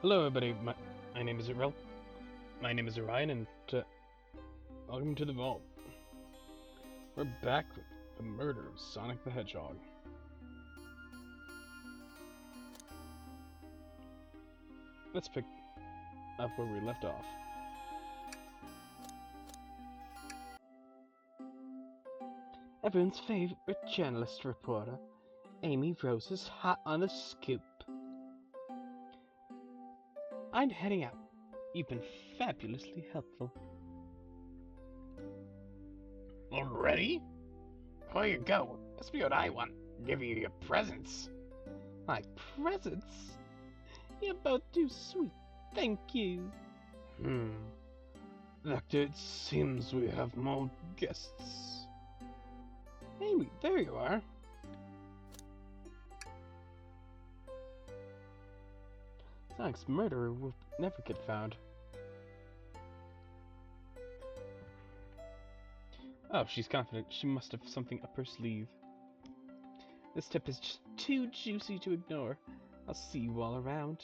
Hello, everybody. My name is Irel. My name is Orion, and welcome to the Vault. We're back with the murder of Sonic the Hedgehog. Let's pick up where we left off. Everyone's favorite journalist reporter, Amy Rose, is hot on the scoop. I'm heading out. You've been fabulously helpful. Already? Before you go, let's be what I want. Give you your presents. My presents? You're both too sweet. Thank you. Doctor, it seems we have more guests. Amy, there you are. Sonic's murderer will never get found. Oh, she's confident. She must have something up her sleeve. This tip is just too juicy to ignore. I'll see you all around.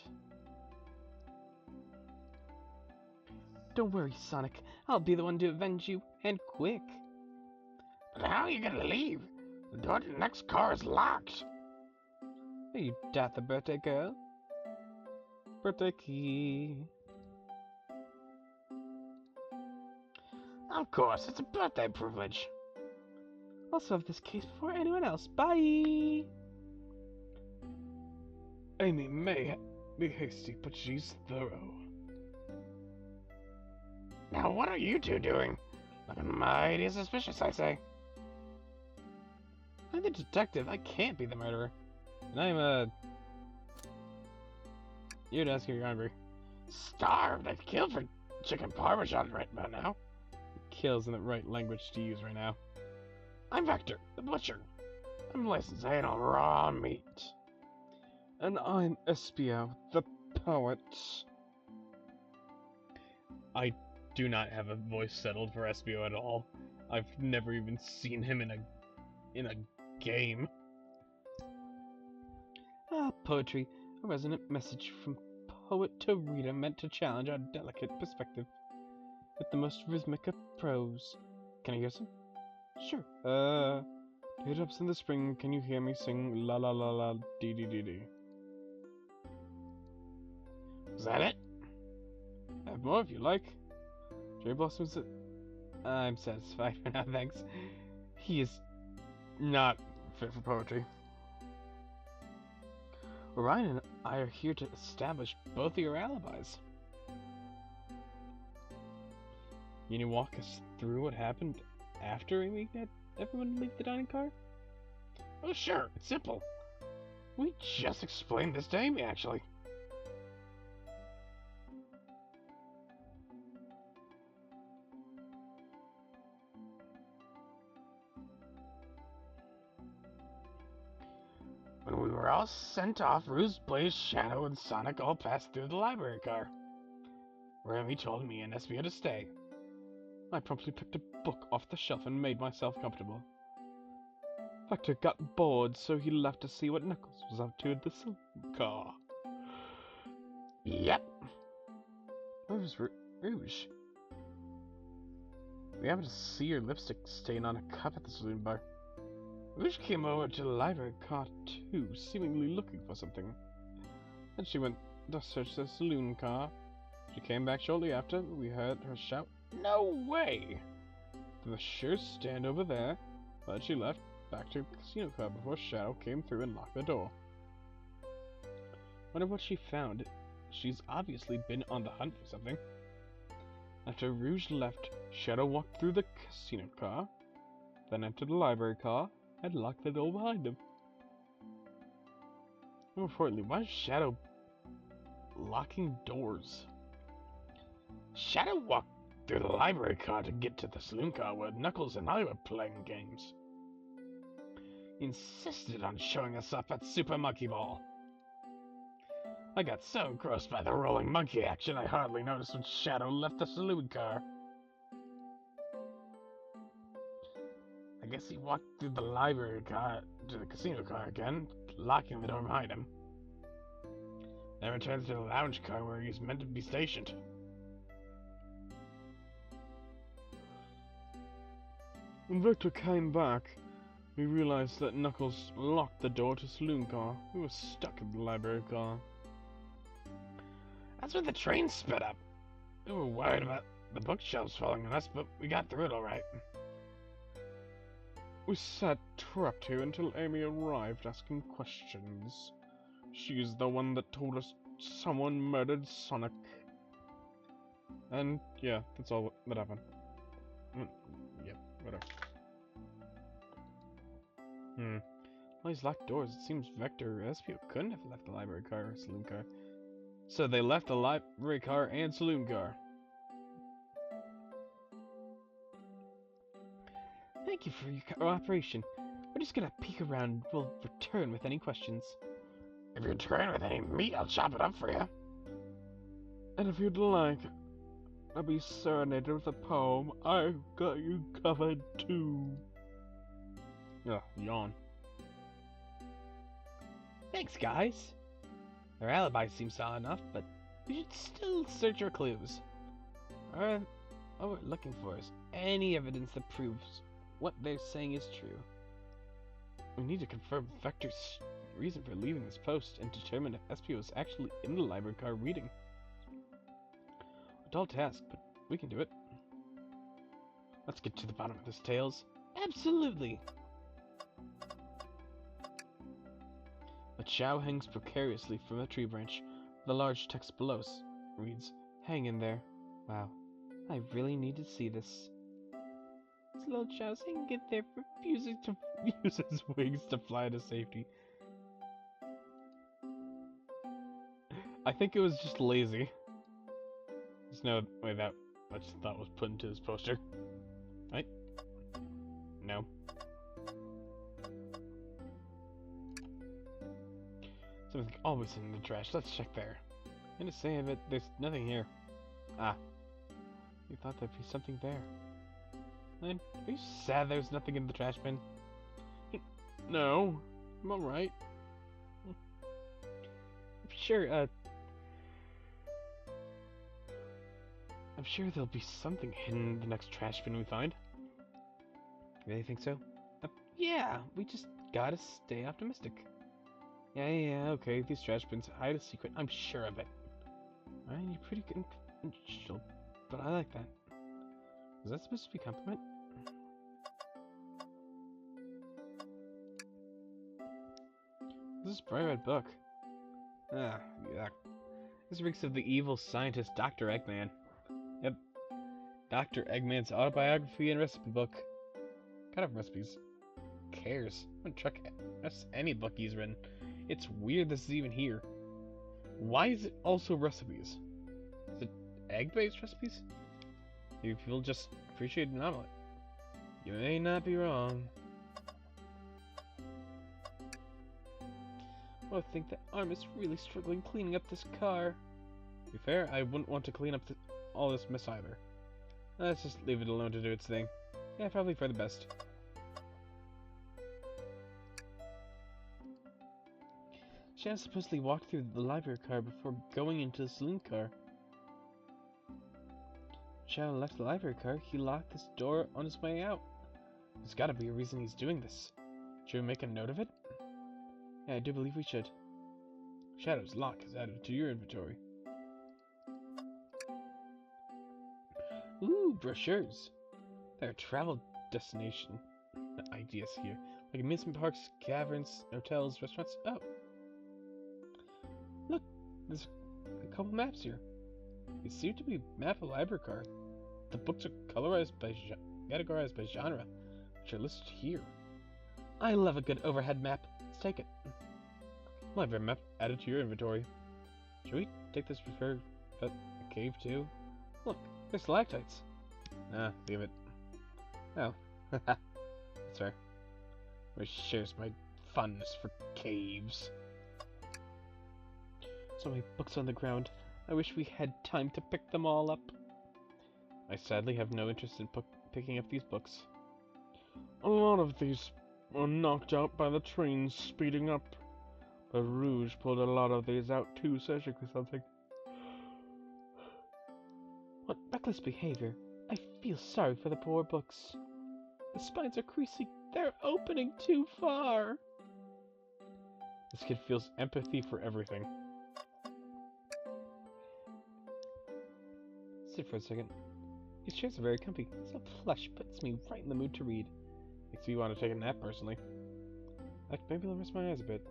Don't worry, Sonic. I'll be the one to avenge you, and quick. But how are you gonna leave? The door to the next car is locked. Are you that the birthday girl? Birthday key. Of course, it's a birthday privilege. I'll solve this case before anyone else. Bye! Amy may be hasty, but she's thorough. Now what are you two doing? Looking mighty suspicious, I say. I'm the detective. I can't be the murderer. And I'm, You'd ask if you're hungry. Starved. I'd kill for chicken parmesan right about now. Kills in the right language to use right now. I'm Vector, the butcher. I'm licensed to handle raw meat. And I'm Espio, the poet. I do not have a voice settled for Espio at all. I've never even seen him in a game. Poetry. A resonant message from poet to reader meant to challenge our delicate perspective with the most rhythmic of prose. Can I hear some? Sure. Teardrops in the spring, can you hear me sing la la la la dee dee dee dee? Is that it? I have more if you like. Cherry blossoms. I'm satisfied for now, thanks. He is not fit for poetry. Orion and I are here to establish both of your alibis. You need to walk us through what happened after we had everyone leave the dining car? Oh, sure. It's simple. We just explained this to Amy, actually. When we were all sent off, Ruse, Blaze, Shadow, and Sonic all passed through the library car. Remy told me and Espio to stay. I promptly picked a book off the shelf and made myself comfortable. Vector got bored, so he left to see what Knuckles was up to at the saloon car. Yep. Where's Rouge? We happened to see your lipstick stain on a cup at the saloon bar. Rouge came over to the library car too, seemingly looking for something. Then she went to search the saloon car. She came back shortly after. We heard her shout, "No way!" To the sure stand over there, but she left back to the casino car before Shadow came through and locked the door. Wonder what she found. She's obviously been on the hunt for something. After Rouge left, Shadow walked through the casino car, then entered the library car, and locked the door behind him. More importantly, why is Shadow locking doors? Shadow walked through the library car to get to the saloon car where Knuckles and I were playing games. He insisted on showing us off at Super Monkey Ball. I got so engrossed by the rolling monkey action I hardly noticed when Shadow left the saloon car. I guess he walked through the library car to the casino car again, locking the door behind him. then returns to the lounge car where he's meant to be stationed. When Victor came back, we realized that Knuckles locked the door to Saloon Car. We were stuck in the library car. That's when the train sped up. We were worried about the bookshelves falling on us, but we got through it alright. We sat trapped here until Amy arrived asking questions. She's the one that told us someone murdered Sonic. And yeah, that's all that happened. Yep, whatever. All these locked doors, it seems Vector or Espio couldn't have left the library car or saloon car. So they left the library car and saloon car. Thank you for your cooperation. We're just gonna peek around and we'll return with any questions. If you return with any meat, I'll chop it up for you. And if you'd like, I'll be serenaded with a poem. I've got you covered too. Ugh, yawn. Thanks, guys. Their alibi seems solid enough, but we should still search our clues. All we're looking for is any evidence that proves what they're saying is true. We need to confirm Vector's reason for leaving this post and determine if Espio is actually in the library car reading. A tall task, but we can do it. Let's get to the bottom of this, Tails. Absolutely. A chow hangs precariously from a tree branch. The large text below reads, "Hang in there." Wow, I really need to see this. This little chow's hanging in there, refusing to Use his wings to fly to safety. I think it was just lazy. There's no way that much thought was put into this poster. Right? No. Something always in the trash. Let's check there. I'm gonna say that there's nothing here. Ah. We thought there'd be something there. Then, are you sad there's nothing in the trash bin? No. I'm alright. I'm sure there'll be something hidden in the next trash bin we find. Really think so? Yeah, we just gotta stay optimistic. Yeah, okay, these trash bins hide a secret, I'm sure of it. Alright, you're pretty controversial, but I like that. Is that supposed to be a compliment? This is a bright red book. Ah, yeah. This reeks of the evil scientist Dr. Eggman. Yep. Dr. Eggman's autobiography and recipe book. What kind of recipes? Who cares? I wouldn't check any book he's written. It's weird this is even here. Why is it also recipes? Is it egg-based recipes? Maybe people just appreciate an omelet. You may not be wrong. I think that Arm is really struggling cleaning up this car. To be fair, I wouldn't want to clean up all this mess either. Let's just leave it alone to do its thing. Yeah, probably for the best. Shadow supposedly walked through the library car before going into the saloon car. Shadow left the library car, he locked this door on his way out. There's gotta be a reason he's doing this. Should we make a note of it? Yeah, I do believe we should. Shadow's lock is added to your inventory. Ooh, brochures. There are travel destination ideas here, like amusement parks, caverns, hotels, restaurants. Oh, look, there's a couple maps here. They seem to be a map of library car. The books are categorized by genre, which are listed here. I love a good overhead map. Let's take it. Library map added to your inventory. Should we take this for a cave too? Look, there's stalactites. Nah, leave it. Oh, that's fair. Which shares my fondness for caves. So many books on the ground. I wish we had time to pick them all up. I sadly have no interest in picking up these books. A lot of these were knocked out by the trains speeding up. But Rouge pulled a lot of these out too, surgically something. What reckless behavior. I feel sorry for the poor books. The spines are creasing. They're opening too far. This kid feels empathy for everything. Sit for a second. These chairs are very comfy. So plush puts me right in the mood to read. Makes me want to take a nap, personally. Like, maybe I'll rest my eyes a bit.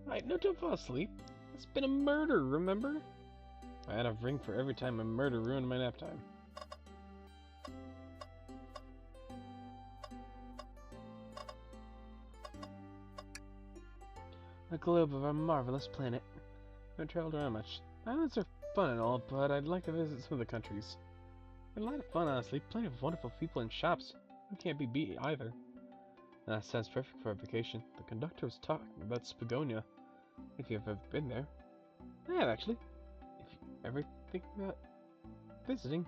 Alright, no, don't fall asleep. It's been a murder, remember? I had a ring for every time a murder ruined my nap time. A globe of our marvelous planet. I haven't traveled around much. Islands are fun and all, but I'd like to visit some of the countries. A lot of fun, honestly. Plenty of wonderful people and shops. You can't be beat either. That sounds perfect for a vacation. The conductor was talking about Spagonia. If you've ever been there. I have, actually. If you ever think about visiting,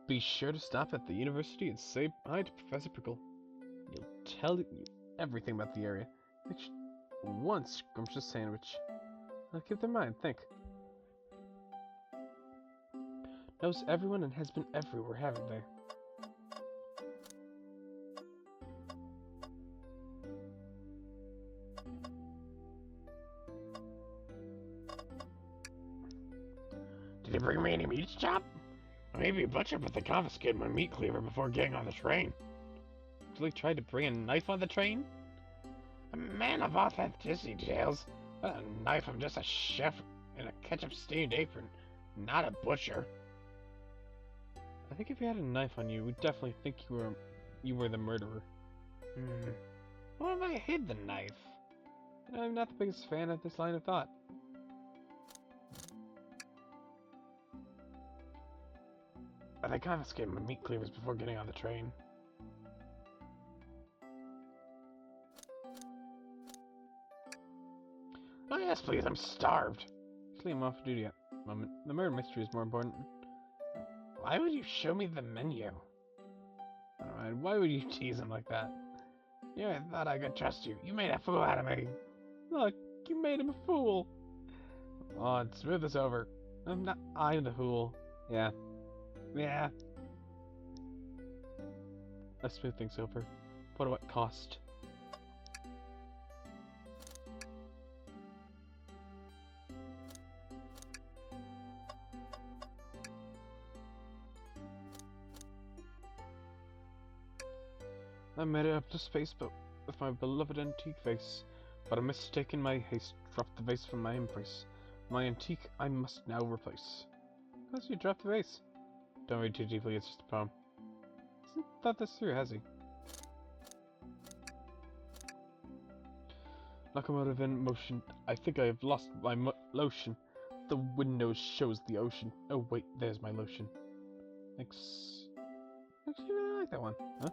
be sure to stop at the university and say hi to Professor Pickle. He'll tell you everything about the area. Make sure one scrumptious sandwich. I'll keep them in mind, think. Knows everyone and has been everywhere, haven't they? Did he bring me any meat chop? Or maybe a butcher, but they confiscated my meat cleaver before getting on the train. Really tried to bring a knife on the train? A man of authenticity, Tails. Not a knife, I'm just a chef in a ketchup-stained apron, not a butcher. I think if you had a knife on you, we'd definitely think you were the murderer. What if I hid the knife? I'm not the biggest fan of this line of thought. But they confiscated my meat cleavers before getting on the train. Oh yes, please, I'm starved. Actually, I'm off duty at the moment. The murder mystery is more important. Why would you show me the menu? Alright, why would you tease him like that? Yeah, I thought I could trust you. You made a fool out of me. Look, you made him a fool. Come on, smooth this over. I'm the fool. Yeah. Yeah. Let's smooth things over. But at what cost? I made it up to space, but with my beloved antique vase. But a mistake in my haste dropped the vase from my embrace. My antique I must now replace. Because you dropped the vase. Don't read too deeply, it's just a poem. Hasn't thought this through, has he? Locomotive in motion. I think I have lost my lotion. The window shows the ocean. Oh wait, there's my lotion. Thanks. Actually, I really like that one. Huh?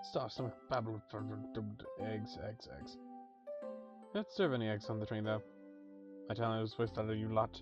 Stop, stomach. Eggs. Don't serve any eggs on the train, though. My talent was wasted on you lot.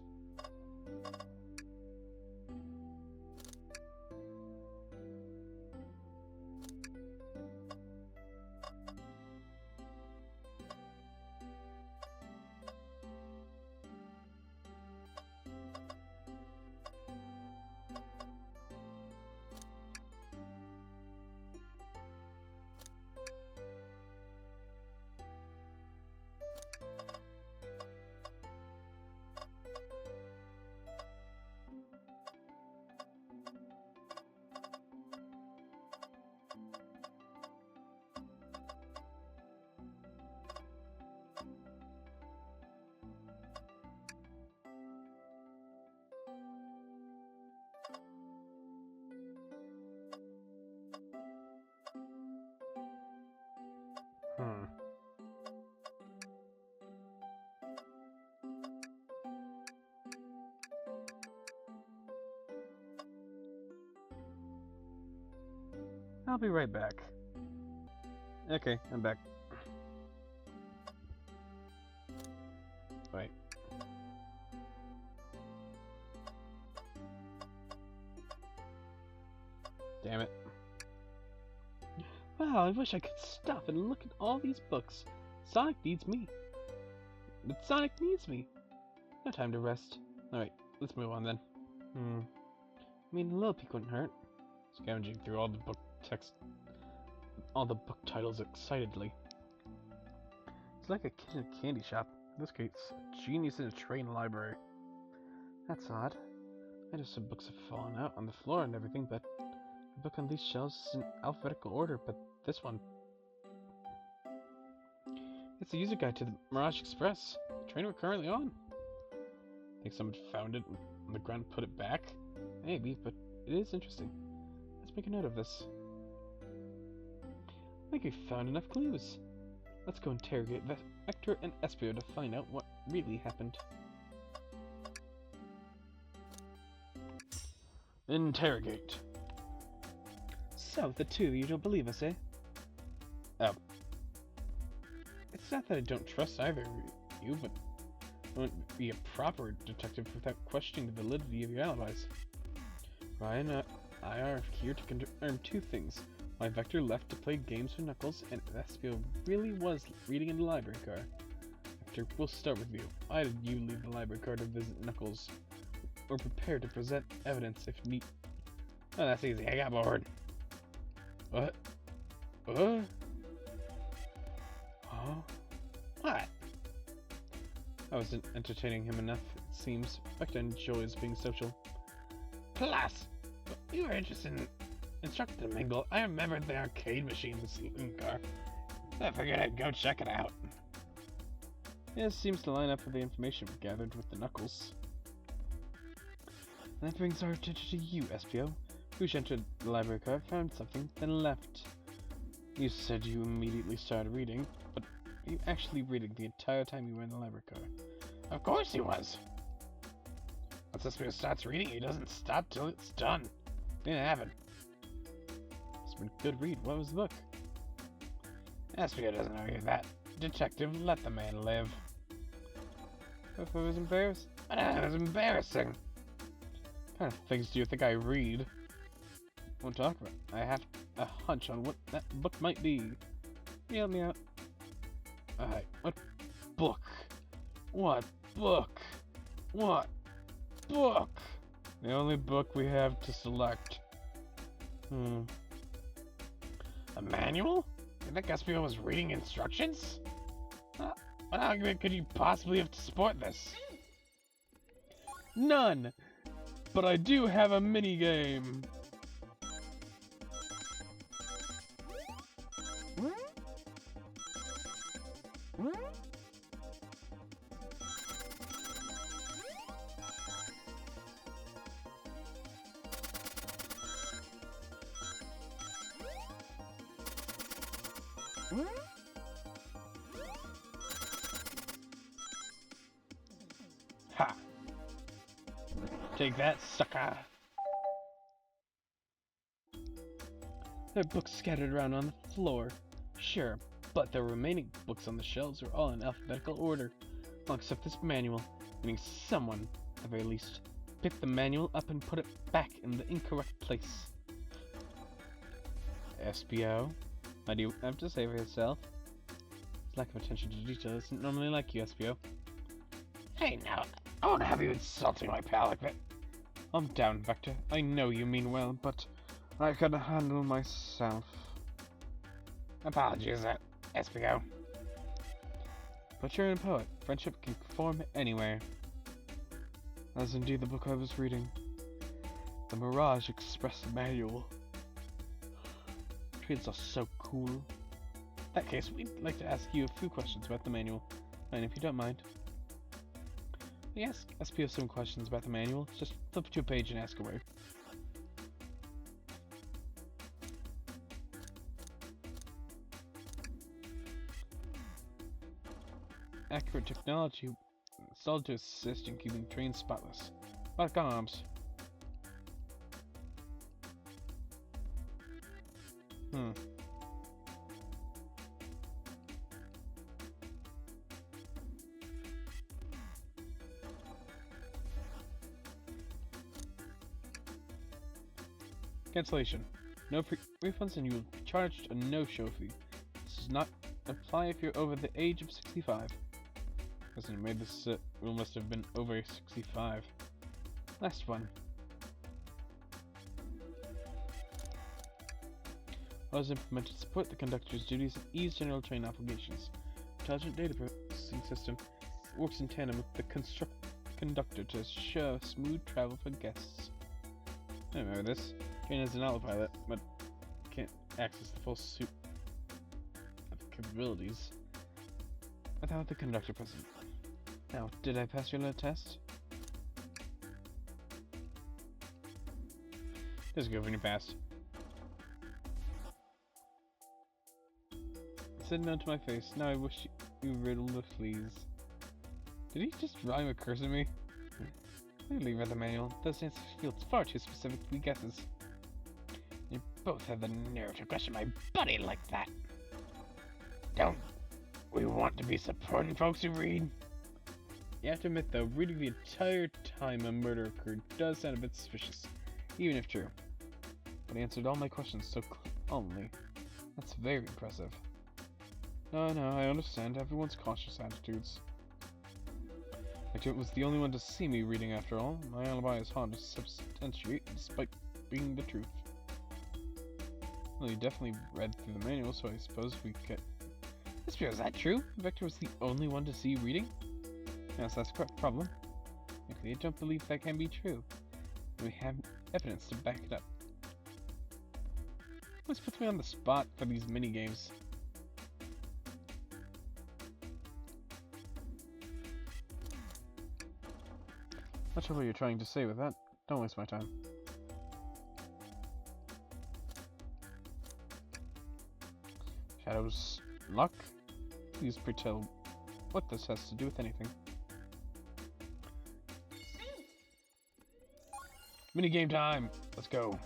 I'll be right back. Okay, I'm back. Wait. Damn it. Wow, Wow, I wish I could stop and look at all these books. Sonic needs me. But Sonic needs me. No time to rest. Alright, let's move on then. I mean, a little peek wouldn't hurt. Scavenging through all the book text, all the book titles excitedly. It's like a kid in a candy shop. This creates a genius in a train library. That's odd. I just some books have fallen out on the floor and everything, but the book on these shelves is in alphabetical order, but this one... It's a user guide to the Mirage Express, the train we're currently on. Think someone found it on the ground and put it back? Maybe, but it is interesting. Let's make a note of this. I think we found enough clues. Let's go interrogate Vector and Espio to find out what really happened. Interrogate. So, the two of you don't believe us, eh? Oh. It's not that I don't trust either of you, but I wouldn't be a proper detective without questioning the validity of your alibis. Ryan and I are here to confirm two things. Why Vector left to play games with Knuckles, and Espio really was reading in the library car. Vector, we'll start with you. Why did you leave the library car to visit Knuckles? Or prepare to present evidence if need... Oh, that's easy. I got bored. What? Huh? What? I wasn't entertaining him enough, it seems. Vector enjoys being social. Plus, you were interested in instructing to mingle. I remembered the arcade machine in the saloon car. I figured I'd go check it out. Yeah, it seems to line up with the information we gathered with the Knuckles. And that brings our attention to you, Espio, who entered the library car, found something, then left. You said you immediately started reading, but were you actually reading the entire time you were in the library car? Of course he was. Once Espio starts reading, he doesn't stop till it's done. Didn't happen. It's been a good read. What was the book? Espio doesn't argue that. Detective, let the man live. If it was embarrassed. It was embarrassing. What kind of things do you think I read? Won't talk about it. I have a hunch on what that book might be. Can you help me out? Alright, what book? What book? What book? The only book we have to select. A manual? You think Espio was reading instructions? What argument could you possibly have to support this? None! But I do have a mini game. Ha! Take that, sucker! There are books scattered around on the floor. Sure, but the remaining books on the shelves are all in alphabetical order. Well, except this manual, meaning someone, at the very least, picked the manual up and put it back in the incorrect place. Espio, what do you have to say for yourself? This lack of attention to detail isn't normally like you, Espio. Hey now, I won't have you insulting my pal like that. I'm down, Vector. I know you mean well, but I can handle myself. Apologies, Espio. But you're a poet. Friendship can form anywhere. As indeed the book I was reading. The Mirage Express Manual. Trains are so cool. In that case, we'd like to ask you a few questions about the manual. And if you don't mind. We ask Espio some questions about the manual. Just flip to a page and ask away. Accurate technology installed to assist in keeping trains spotless. Like arms. Cancellation. No refunds and you will be charged a no-show fee. This does not apply if you're over the age of 65. The person who made this rule must have been over 65. Last one. Laws implemented support the conductor's duties and ease general train obligations. Intelligent data processing system works in tandem with the conductor to ensure smooth travel for guests. I remember this. Train has an autopilot, but can't access the full suite of capabilities without the conductor present. Now, did I pass your little test? Just go when you passed. Said no to my face. Now I wish you riddled the fleas. Did he just rhyme a curse at me? Clearly read the manual. Those answers feel far too specific to be guesses. You both have the nerve to question my buddy like that. Don't we want to be supporting folks who read? You have to admit though, reading the entire time a murder occurred does sound a bit suspicious, even if true. But he answered all my questions so calmly. That's very impressive. No, I understand everyone's cautious attitudes. Victor was the only one to see me reading after all. My alibi is hard to substantiate despite being the truth. Well, you definitely read through the manual, so I suppose we could... Is that true? Vector was the only one to see you reading? Yes, that's a correct problem. Frankly, I don't believe that can be true. We have evidence to back it up. Always puts me on the spot for these mini-games. Not sure what you're trying to say with that. Don't waste my time. Shadow's luck? Please pretell what this has to do with anything. Minigame time! Let's go.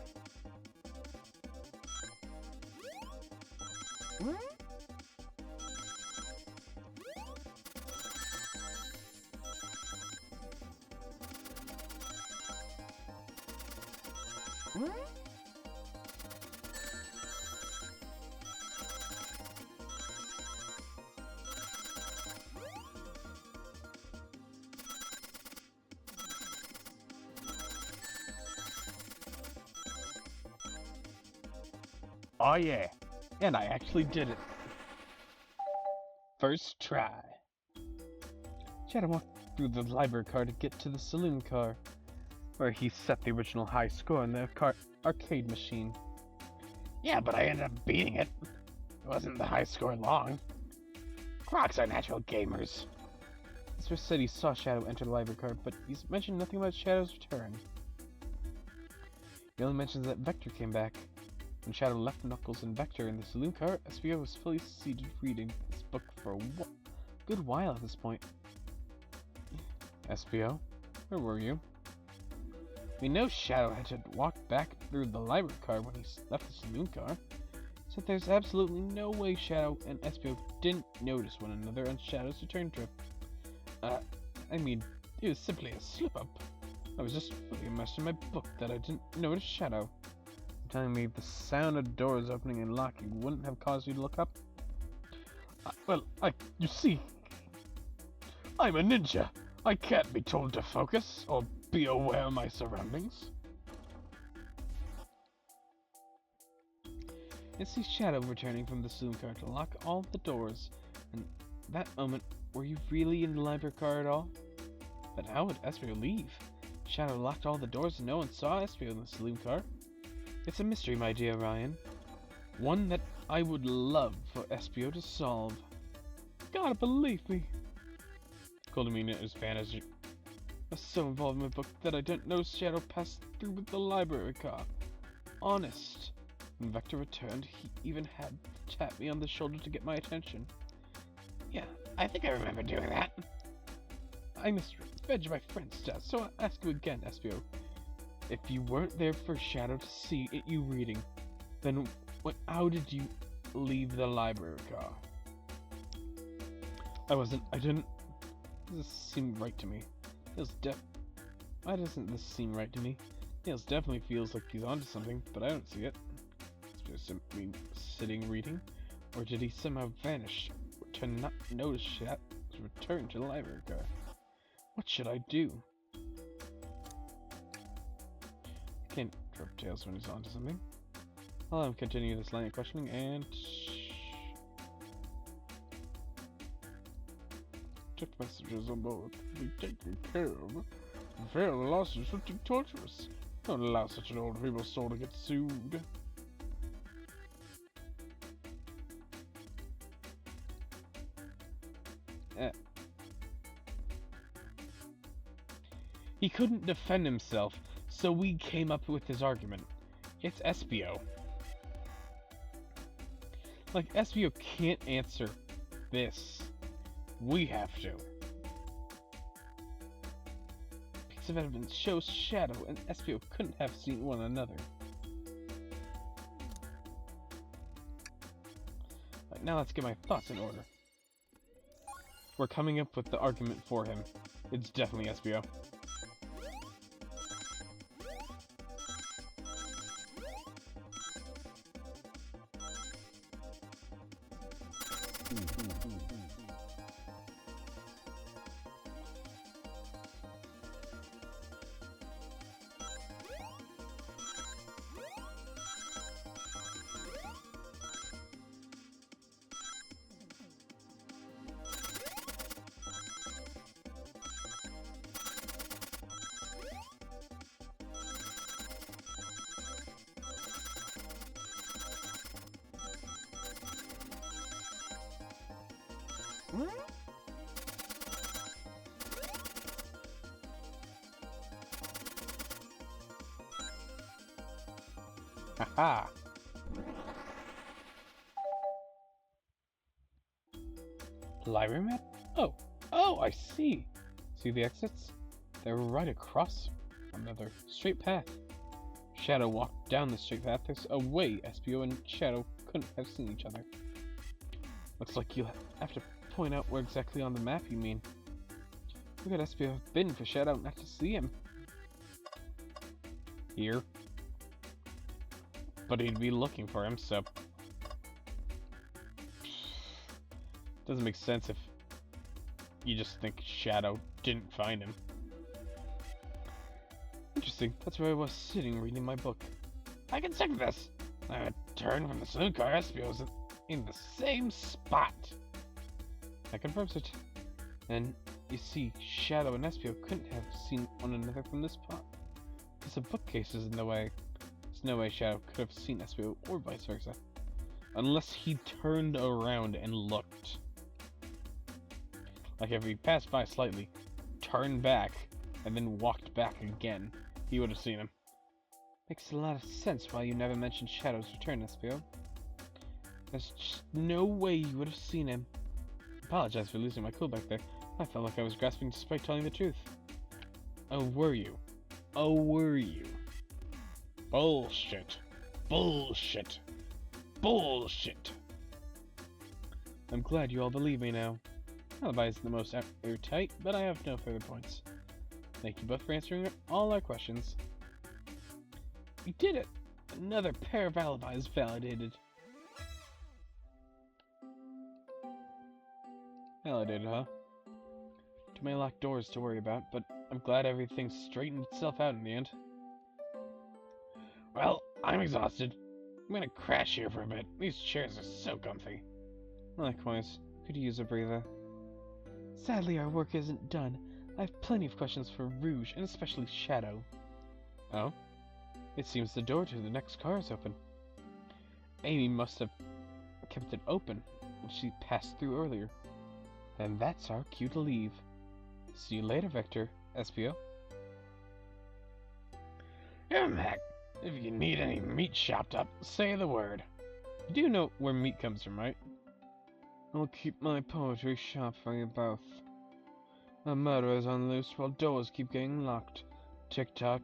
Oh yeah, and I actually did it. First try. Shadow walked through the library car to get to the saloon car, where he set the original high score in the arcade machine. Yeah, but I ended up beating it. It wasn't the high score long. Crocs are natural gamers. Mr. said he saw Shadow enter the library car, but he's mentioned nothing about Shadow's return. He only mentions that Vector came back. When Shadow left Knuckles and Vector in the saloon car, SPO was fully seated reading this book for a good while at this point. SPO, where were you? We know Shadow had to walk back through the library car when he left the saloon car, so there's absolutely no way Shadow and SPO didn't notice one another on Shadow's return trip. I mean, it was simply a slip-up. I was just fully immersed in my book that I didn't notice Shadow. Telling me the sound of doors opening and locking wouldn't have caused you to look up? You see, I'm a ninja. I can't be told to focus or be aware of my surroundings. I see Shadow returning from the saloon car to lock all the doors. And that moment, were you really in the library car at all? But how would Espio leave? Shadow locked all the doors and no one saw Espio in the saloon car. It's a mystery, my dear Ryan. One that I would love for Espio to solve. Gotta believe me. Coldamina is vanished. I was so involved in my book that I didn't notice Shadow passed through with the library car. Honest. When Vector returned, he even had to tap me on the shoulder to get my attention. Yeah, I think I remember doing that. I misread my friend's test, so I'll ask you again, Espio. If you weren't there for Shadow to see you reading, then how did you leave the library car? I didn't. This seem right to me. Why doesn't this seem right to me? Niels definitely feels like he's onto something, but I don't see it. simply sitting reading? Or did he somehow vanish to not notice Shadow's return to the library car? What should I do? I can't drop tails when he's onto something. I'll have him continue this line of questioning and... Text messages on both be taken care of. The fear of the lawsuits would be torturous. Don't allow such an old feeble soul to get sued. He couldn't defend himself, so we came up with his argument. It's SBO. Like, SBO can't answer this. We have to. Piece of evidence shows Shadow and SBO couldn't have seen one another. Right, now let's get my thoughts in order. We're coming up with the argument for him. It's definitely SBO. Haha! Library map? Oh, I see! See the exits? They're right across another straight path. Shadow walked down the straight path. There's a way SBO and Shadow couldn't have seen each other. Looks like you'll have to point out where exactly on the map you mean. Where could SBO have been for Shadow not to see him? Here. But he'd be looking for him, so... Doesn't make sense if you just think Shadow didn't find him. Interesting, that's where I was sitting reading my book. I can check this! I returned from the saloon car, SBO's in the same spot! That confirms it. And you see, Shadow and SBO couldn't have seen one another from this spot. Because the bookcase is in the way. There's no way Shadow could have seen SBO or vice versa. Unless he turned around and looked. Like if he passed by slightly, turned back, and then walked back again, he would have seen him. Makes a lot of sense why you never mentioned Shadow's return, SBO. There's just no way you would have seen him. I apologize for losing my cool back there. I felt like I was grasping despite telling the truth. Oh, were you? Oh, were you? Bullshit. Bullshit. Bullshit. I'm glad you all believe me now. Alibi isn't the most airtight, but I have no further points. Thank you both for answering all our questions. We did it! Another pair of alibis validated. Validated, huh? Too many locked doors to worry about, but I'm glad everything straightened itself out in the end. Well, I'm exhausted. I'm gonna crash here for a bit. These chairs are so comfy. Likewise. Could use a breather. Sadly, our work isn't done. I have plenty of questions for Rouge, and especially Shadow. Oh? It seems the door to the next car is open. Amy must have kept it open when she passed through earlier. And that's our cue to leave. See you later, Vector, SBO. Heck, if you need any meat chopped up, say the word. You do know where meat comes from, right? I'll keep my poetry sharp for you both. A murderer is on the loose while doors keep getting locked. Tick-tock.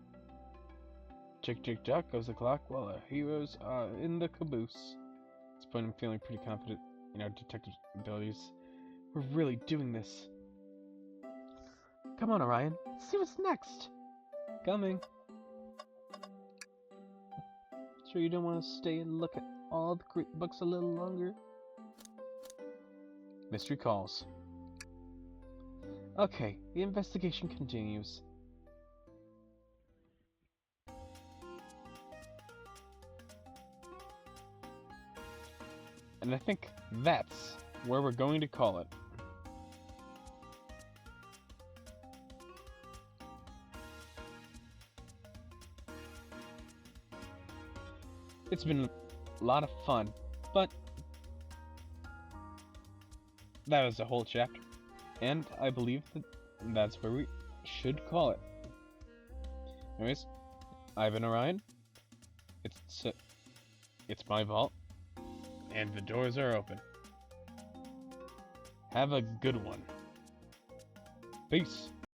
Tick-tick-tock goes the clock while our heroes are in the caboose. At this point I'm feeling pretty confident in our detective abilities. We're really doing this. Come on, Orion. See what's next. Coming. Sure you don't want to stay and look at all the books a little longer? Mystery calls. Okay, the investigation continues. And I think that's where we're going to call it. It's been a lot of fun, but that was a whole chapter, and I believe that's where we should call it. Anyways, I've been Orion. It's my vault, and the doors are open. Have a good one. Peace.